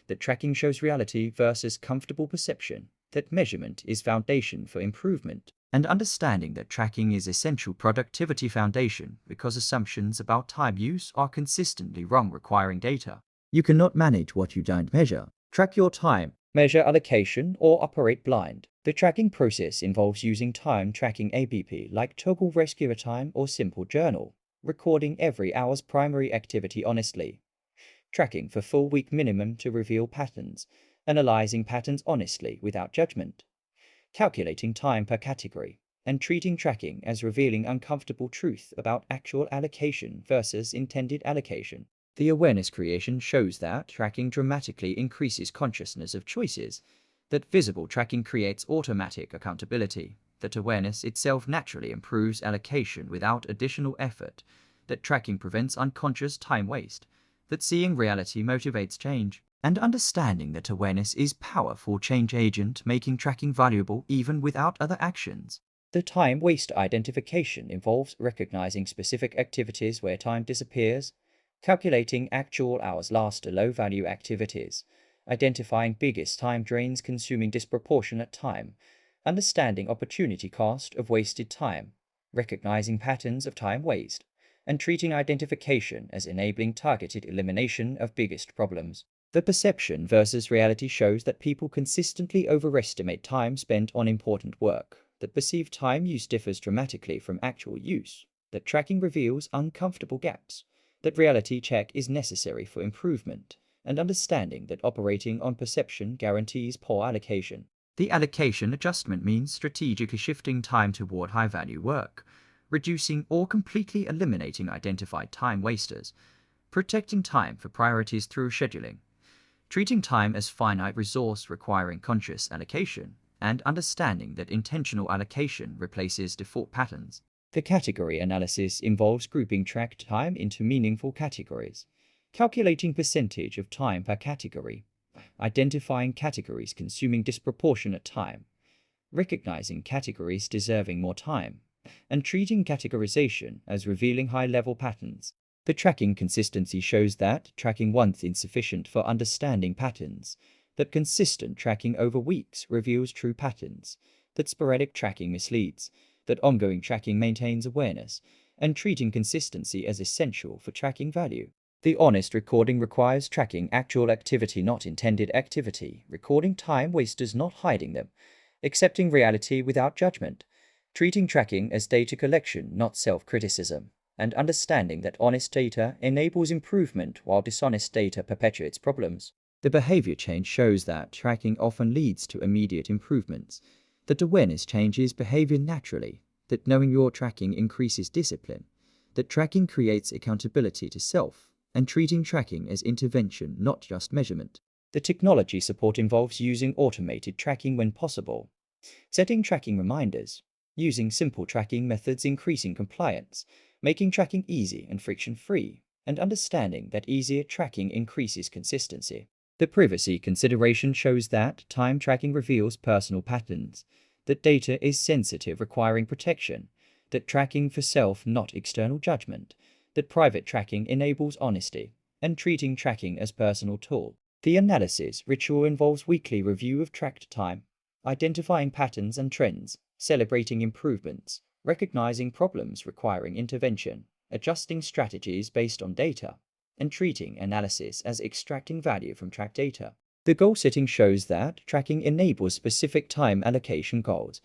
that tracking shows reality versus comfortable perception, that measurement is foundation for improvement, and understanding that tracking is essential productivity foundation because assumptions about time use are consistently wrong requiring data. You cannot manage what you don't measure. Track your time, measure allocation, or operate blind. The tracking process involves using time tracking app like Toggle Rescuer Time or Simple Journal, recording every hour's primary activity honestly, tracking for full week minimum to reveal patterns, analyzing patterns honestly without judgment, calculating time per category, and treating tracking as revealing uncomfortable truth about actual allocation versus intended allocation. The awareness creation shows that tracking dramatically increases consciousness of choices, that visible tracking creates automatic accountability, that awareness itself naturally improves allocation without additional effort, that tracking prevents unconscious time waste, that seeing reality motivates change, and understanding that awareness is powerful change agent making tracking valuable even without other actions. The time waste identification involves recognizing specific activities where time disappears, calculating actual hours last to low-value activities, identifying biggest time drains consuming disproportionate time, understanding opportunity cost of wasted time, recognizing patterns of time waste, and treating identification as enabling targeted elimination of biggest problems. The perception versus reality shows that people consistently overestimate time spent on important work, that perceived time use differs dramatically from actual use, that tracking reveals uncomfortable gaps, that reality check is necessary for improvement, and understanding that operating on perception guarantees poor allocation. The allocation adjustment means strategically shifting time toward high-value work, reducing or completely eliminating identified time wasters, protecting time for priorities through scheduling, treating time as finite resource requiring conscious allocation, and understanding that intentional allocation replaces default patterns. The category analysis involves grouping tracked time into meaningful categories, calculating percentage of time per category, identifying categories consuming disproportionate time, recognizing categories deserving more time, and treating categorization as revealing high-level patterns. The tracking consistency shows that tracking once insufficient for understanding patterns, that consistent tracking over weeks reveals true patterns, that sporadic tracking misleads, that ongoing tracking maintains awareness, and treating consistency as essential for tracking value. The honest recording requires tracking actual activity, not intended activity, recording time wasters, not hiding them, accepting reality without judgment, treating tracking as data collection, not self-criticism, and understanding that honest data enables improvement while dishonest data perpetuates problems. The behavior change shows that tracking often leads to immediate improvements, that awareness changes behavior naturally, that knowing your tracking increases discipline, that tracking creates accountability to self, and treating tracking as intervention, not just measurement. The technology support involves using automated tracking when possible, setting tracking reminders, using simple tracking methods increasing compliance, making tracking easy and friction-free, and understanding that easier tracking increases consistency. The privacy consideration shows that time tracking reveals personal patterns, that data is sensitive requiring protection, that tracking for self not external judgment, that private tracking enables honesty, and treating tracking as personal tool. The analysis ritual involves weekly review of tracked time, identifying patterns and trends, celebrating improvements, recognizing problems requiring intervention, adjusting strategies based on data, and treating analysis as extracting value from tracked data. The goal setting shows that tracking enables specific time allocation goals,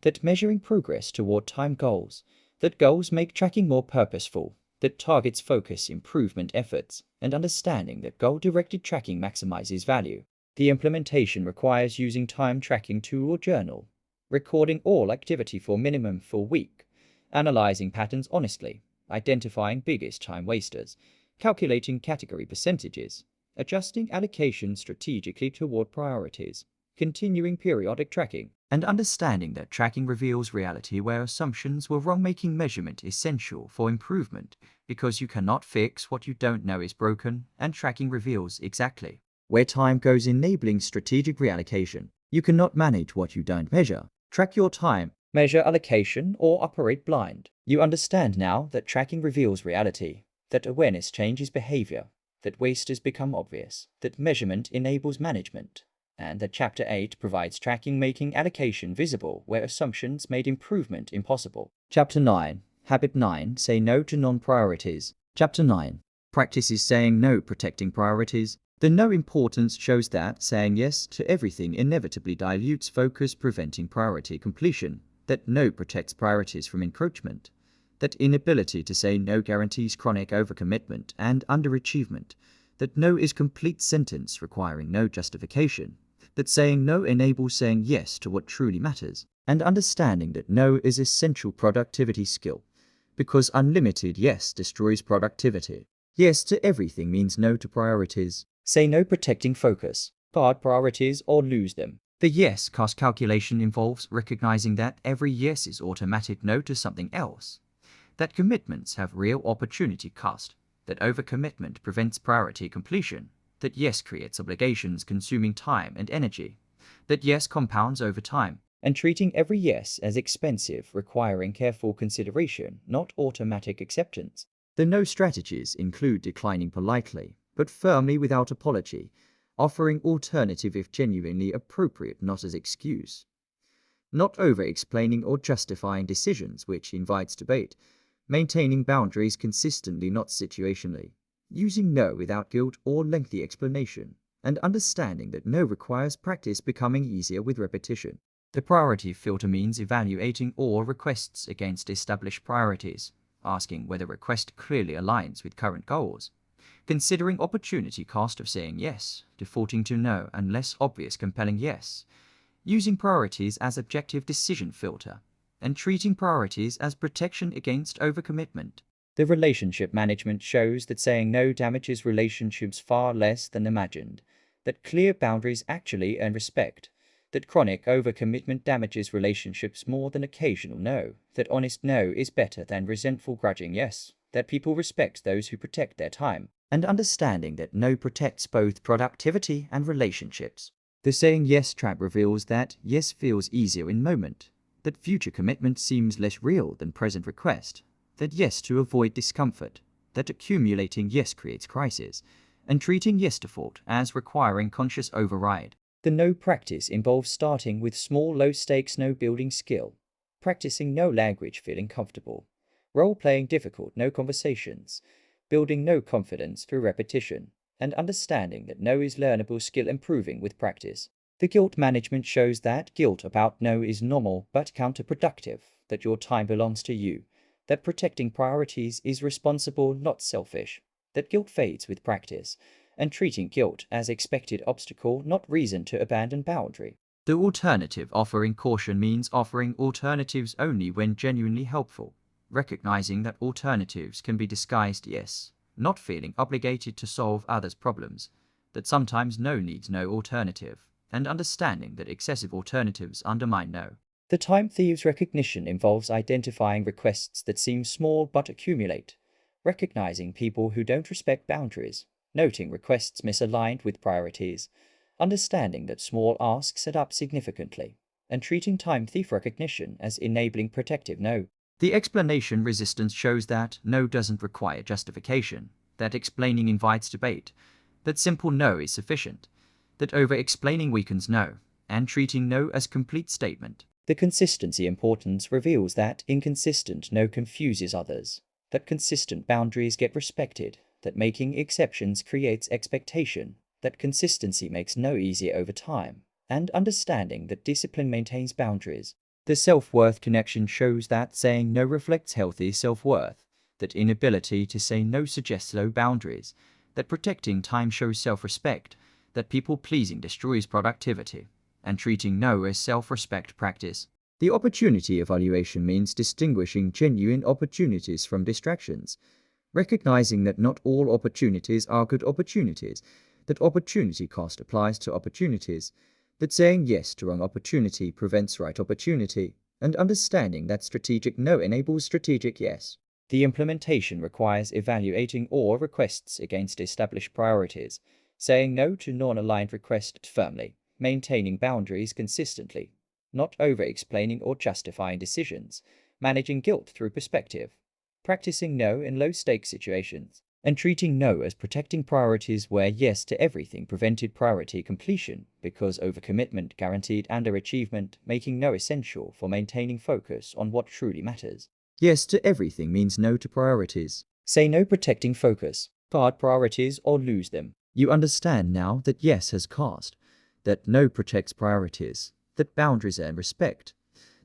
that measuring progress toward time goals, that goals make tracking more purposeful, that targets focus improvement efforts, and understanding that goal-directed tracking maximizes value. The implementation requires using time tracking tool or journal, recording all activity for minimum full week, analyzing patterns honestly, identifying biggest time wasters, calculating category percentages, adjusting allocation strategically toward priorities, continuing periodic tracking, and understanding that tracking reveals reality where assumptions were wrong, making measurement essential for improvement because you cannot fix what you don't know is broken, and tracking reveals exactly where time goes, enabling strategic reallocation. You cannot manage what you don't measure. Track your time, measure allocation, or operate blind. You understand now that tracking reveals reality, that awareness changes behavior, that wasters become obvious, that measurement enables management, and that Chapter 8 provides tracking, making allocation visible where assumptions made improvement impossible. Chapter 9. Habit 9. Say no to non-priorities. Chapter 9. Practice is saying no, protecting priorities. The no importance shows that saying yes to everything inevitably dilutes focus, preventing priority completion. That no protects priorities from encroachment. That inability to say no guarantees chronic overcommitment and underachievement. That no is complete sentence requiring no justification. That saying no enables saying yes to what truly matters. And understanding that no is essential productivity skill, because unlimited yes destroys productivity. Yes to everything means no to priorities. Say no protecting focus. Guard priorities or lose them. The yes cost calculation involves recognizing that every yes is automatic no to something else. That commitments have real opportunity cost. That overcommitment prevents priority completion. That yes creates obligations consuming time and energy. That yes compounds over time. And treating every yes as expensive, requiring careful consideration, not automatic acceptance. The no strategies include declining politely, but firmly without apology, offering alternative if genuinely appropriate, not as excuse. Not over-explaining or justifying decisions, which invites debate. Maintaining boundaries consistently, not situationally. Using no without guilt or lengthy explanation. And understanding that no requires practice, becoming easier with repetition. The priority filter means evaluating all requests against established priorities, asking whether request clearly aligns with current goals. Considering opportunity cost of saying yes, defaulting to no unless obvious compelling yes, using priorities as objective decision filter, and treating priorities as protection against overcommitment. The relationship management shows that saying no damages relationships far less than imagined, that clear boundaries actually earn respect, that chronic overcommitment damages relationships more than occasional no, that honest no is better than resentful grudging yes, that people respect those who protect their time, and understanding that no protects both productivity and relationships. The saying yes trap reveals that yes feels easier in moment, that future commitment seems less real than present request, that yes to avoid discomfort, that accumulating yes creates crisis, and treating yes default as requiring conscious override. The no practice involves starting with small low-stakes no building skill, practicing no language feeling comfortable, role-playing difficult no conversations, building no confidence through repetition, and understanding that no is learnable skill improving with practice. The guilt management shows that guilt about no is normal but counterproductive, that your time belongs to you, that protecting priorities is responsible, not selfish, that guilt fades with practice, and treating guilt as expected obstacle, not reason to abandon boundary. The alternative offering caution means offering alternatives only when genuinely helpful, recognizing that alternatives can be disguised yes, not feeling obligated to solve others' problems, that sometimes no needs no alternative, and understanding that excessive alternatives undermine no. The time thieves recognition involves identifying requests that seem small but accumulate, recognizing people who don't respect boundaries, noting requests misaligned with priorities, understanding that small asks add up significantly, and treating time thief recognition as enabling protective no. The explanation resistance shows that no doesn't require justification, that explaining invites debate, that simple no is sufficient, that over-explaining weakens no, and treating no as complete statement. The consistency importance reveals that inconsistent no confuses others, that consistent boundaries get respected, that making exceptions creates expectation, that consistency makes no easier over time, and understanding that discipline maintains boundaries. The self-worth connection shows that saying no reflects healthy self-worth, that inability to say no suggests low boundaries, that protecting time shows self-respect, that people-pleasing destroys productivity, and treating no as self-respect practice. The opportunity evaluation means distinguishing genuine opportunities from distractions, recognizing that not all opportunities are good opportunities, that opportunity cost applies to opportunities, that saying yes to wrong opportunity prevents right opportunity, and understanding that strategic no enables strategic yes. The implementation requires evaluating all requests against established priorities, saying no to non-aligned requests firmly, maintaining boundaries consistently, not over-explaining or justifying decisions, managing guilt through perspective, practicing no in low-stakes situations, and treating no as protecting priorities where yes to everything prevented priority completion because overcommitment guaranteed underachievement, making no essential for maintaining focus on what truly matters. Yes to everything means no to priorities. Say no protecting focus. Guard priorities or lose them. You understand now that yes has cost, that no protects priorities, that boundaries earn respect,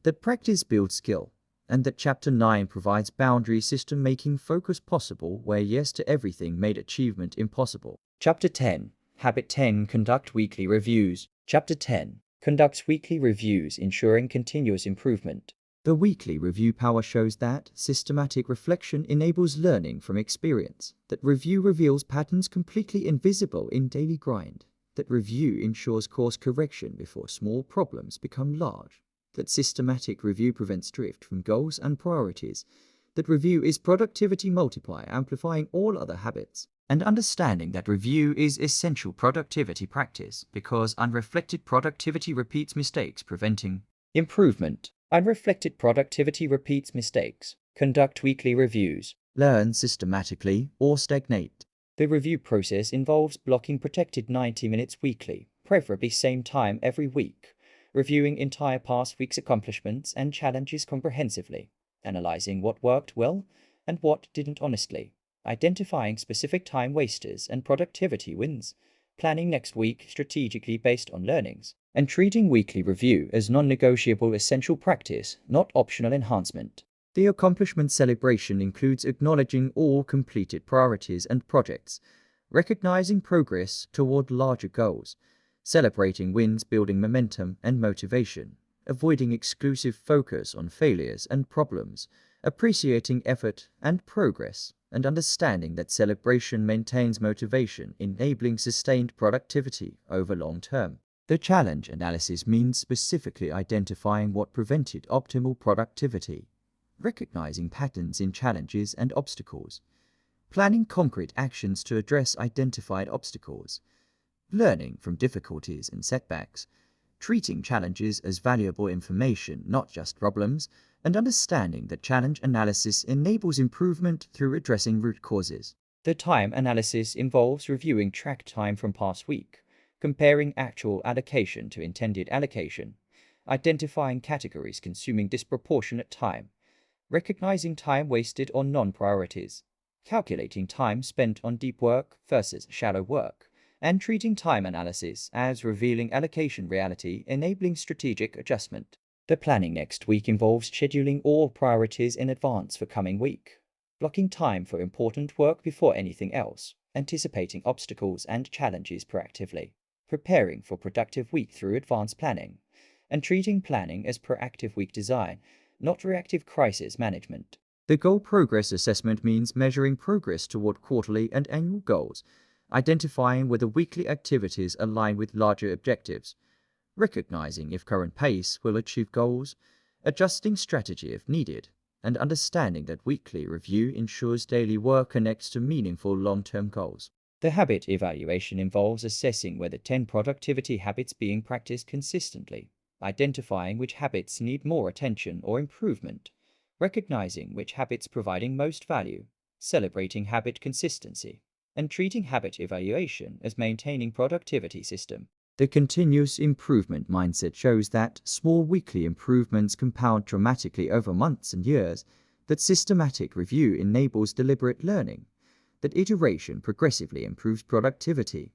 that practice builds skill, and that Chapter 9 provides boundary system making focus possible where yes to everything made achievement impossible. Chapter 10. Habit 10. Conduct weekly reviews. Chapter 10. Conducts weekly reviews ensuring continuous improvement. The weekly review power shows that systematic reflection enables learning from experience, that review reveals patterns completely invisible in daily grind, that review ensures course correction before small problems become large, that systematic review prevents drift from goals and priorities, that review is productivity multiplier amplifying all other habits, and understanding that review is essential productivity practice because unreflected productivity repeats mistakes preventing improvement. Unreflected productivity repeats mistakes. Conduct weekly reviews. Learn systematically or stagnate. The review process involves blocking protected 90 minutes weekly, preferably same time every week, reviewing entire past week's accomplishments and challenges comprehensively, analyzing what worked well and what didn't honestly, identifying specific time wasters and productivity wins, planning next week strategically based on learnings, and treating weekly review as non-negotiable essential practice, not optional enhancement. The accomplishment celebration includes acknowledging all completed priorities and projects, recognizing progress toward larger goals, celebrating wins building momentum and motivation, avoiding exclusive focus on failures and problems, appreciating effort and progress, and understanding that celebration maintains motivation, enabling sustained productivity over long term. The challenge analysis means specifically identifying what prevented optimal productivity, recognizing patterns in challenges and obstacles, planning concrete actions to address identified obstacles, learning from difficulties and setbacks, treating challenges as valuable information, not just problems, and understanding that challenge analysis enables improvement through addressing root causes. The time analysis involves reviewing track time from past week, comparing actual allocation to intended allocation, identifying categories consuming disproportionate time, recognizing time wasted on non-priorities, calculating time spent on deep work versus shallow work, and treating time analysis as revealing allocation reality, enabling strategic adjustment. The planning next week involves scheduling all priorities in advance for coming week, blocking time for important work before anything else, anticipating obstacles and challenges proactively, preparing for productive week through advanced planning, and treating planning as proactive week design, not reactive crisis management. The goal progress assessment means measuring progress toward quarterly and annual goals, identifying whether weekly activities align with larger objectives, recognizing if current pace will achieve goals, adjusting strategy if needed, and understanding that weekly review ensures daily work connects to meaningful long-term goals. The habit evaluation involves assessing whether 10 productivity habits being practiced consistently, identifying which habits need more attention or improvement, recognizing which habits providing most value, celebrating habit consistency, and treating habit evaluation as maintaining productivity system. The continuous improvement mindset shows that small weekly improvements compound dramatically over months and years, that systematic review enables deliberate learning, that iteration progressively improves productivity,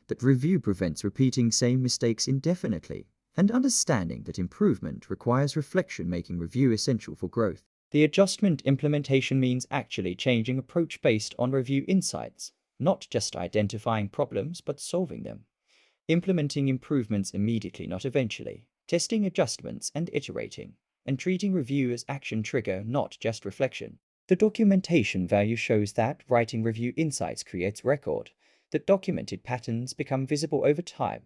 that review prevents repeating same mistakes indefinitely, and understanding that improvement requires reflection, making review essential for growth. The adjustment implementation means actually changing approach based on review insights, not just identifying problems but solving them. Implementing improvements immediately, not eventually. Testing adjustments and iterating, and treating review as action trigger, not just reflection. The documentation value shows that writing review insights creates record, that documented patterns become visible over time,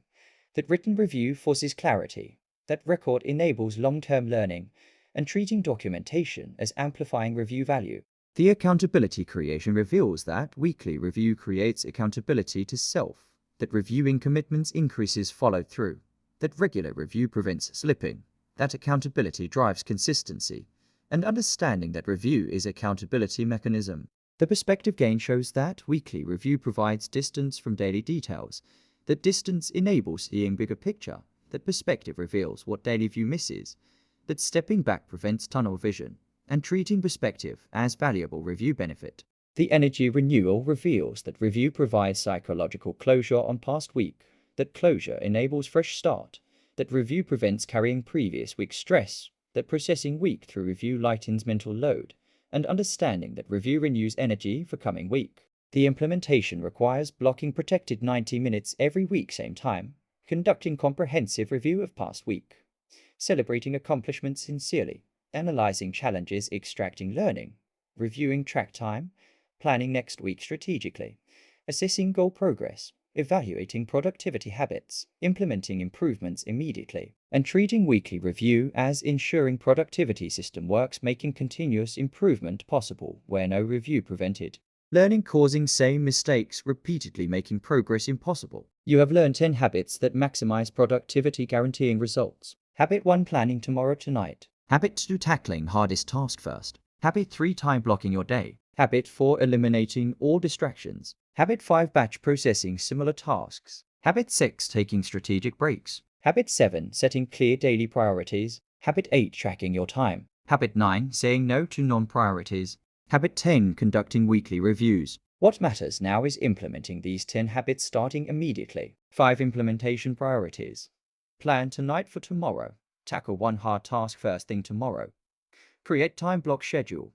that written review forces clarity, that record enables long-term learning, and treating documentation as amplifying review value. The accountability creation reveals that weekly review creates accountability to self, that reviewing commitments increases follow-through, that regular review prevents slipping, that accountability drives consistency, and understanding that review is accountability mechanism. The perspective gain shows that weekly review provides distance from daily details, that distance enables seeing bigger picture, that perspective reveals what daily view misses, that stepping back prevents tunnel vision, and treating perspective as valuable review benefit. The energy renewal reveals that review provides psychological closure on past week, that closure enables fresh start, that review prevents carrying previous week's stress, that processing week through review lightens mental load, and understanding that review renews energy for coming week. The implementation requires blocking protected 90 minutes every week, same time, conducting comprehensive review of past week, celebrating accomplishments sincerely, analyzing challenges, extracting learning, reviewing track time, planning next week strategically, assessing goal progress, evaluating productivity habits, implementing improvements immediately, and treating weekly review as ensuring productivity system works, making continuous improvement possible where no review prevented. Learning causing same mistakes repeatedly, making progress impossible. You have learned 10 habits that maximize productivity, guaranteeing results. Habit 1: planning tomorrow tonight. Habit 2: tackling hardest task first. Habit 3: time blocking your day. Habit 4: eliminating all distractions. Habit 5: batch processing similar tasks. Habit 6: taking strategic breaks. Habit 7: setting clear daily priorities. Habit 8: tracking your time. Habit 9: saying no to non-priorities. Habit 10: conducting weekly reviews. What matters now is implementing these 10 habits starting immediately. 5 implementation priorities. Plan tonight for tomorrow. Tackle one hard task first thing tomorrow. Create time block schedule.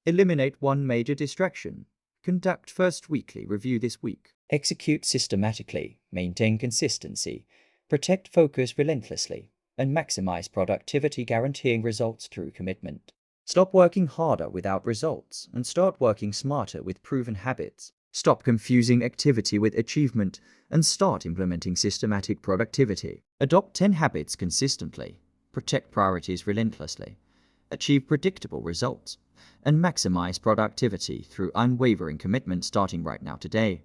Eliminate one major distraction. Conduct first weekly review this week. Execute systematically. Maintain consistency. Protect focus relentlessly. And maximize productivity, guaranteeing results through commitment. Stop working harder without results and start working smarter with proven habits. Stop confusing activity with achievement and start implementing systematic productivity. Adopt 10 habits consistently. Protect priorities relentlessly. Achieve predictable results. And maximize productivity through unwavering commitment starting right now today.